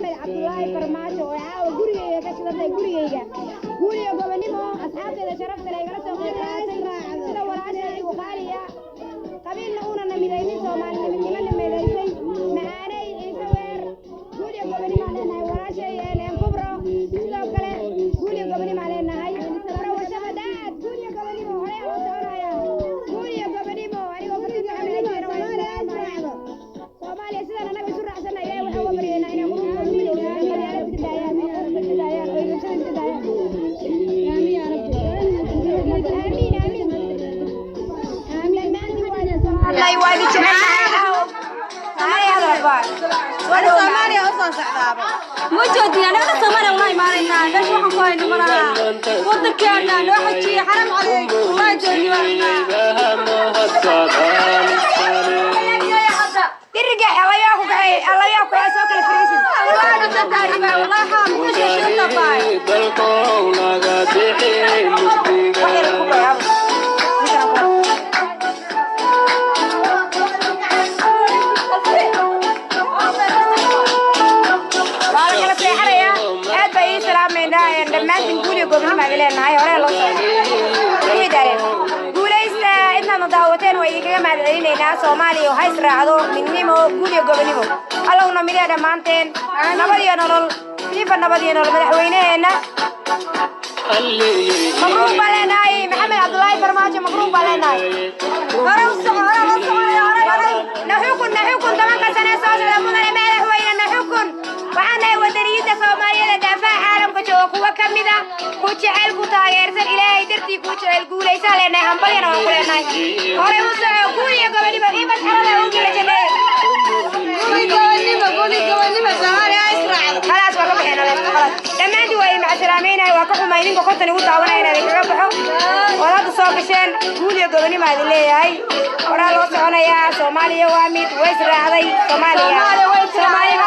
محمد عبد الله فرماجو وعاو غوريغا كشدتay غوريغا غوريغا gobanimo asxaabteeda sharafta leh igala soo qeyb qaatay sida walaashay ugu qaaliya qabiilna una namidaynin Soomaalida meedaysay macaanay insaweer غوريغا gobanimo leenahay walaashay een kubro sidoo kale غوريغا gobanimo leenahay kubro washabadaad غوريغا gobanimo hore loo soconaya غوريغا gobanimo ayuu ka tirsan Soomaaliya sida anaga isu raacsanay ilaahay waxa uu baryeynaa inay qurux الله يوالي جميعا هاي هذا البار وانا سوماليا اصلا صعبه موجودين انا ولا سوماليا والله ما علينا ليش waxaan ku hayno malaha wadankeena loo xajiyo xaram عليك والله جوني warna ترجع الله ياخذ الله ياخذ اسوق الفريسي والله انا تداري والله حام كل شيء طباي بالكون غادي مسديغا dhammaantiin guuliga goobnimo ma leenahay hore loo soo diray guulaysta inta daawateen way iga mahadcelinaynaa Soomaaliya oo hays raacdo midnimo guuliga goobnimo allowna midee dhamaanteen nabad iyo nolol fiifa nabad iyo nolol madaxweynaheena مبروك بالناي محمد عبد الله فرماجو مبروك بالناي نحوكن طبعا سنة سوسة مدن مدحوينا نحوكن وعنا ودنية Soomaaliya dafaa caalamka jooga kuwa kamida ku jecel ku taageersan Ilaahay dartii ku jecel guulaysan leenahay hambaliyana waan ku leenahay hore u soo guuliga gobolnimo iman xarada ugu leeyahay gobolnimo Soomaaliya israacad خلاص waa ka bixinaa خلاص dhammaantii way macsalaameynay waa ka xumaynin qoqortan ugu daawanayna kaga baxo walaal soo gasheen guuliga gobolnimo ay leeyahay hore loo soconayaa Soomaaliya waa mid way israacday Soomaaliya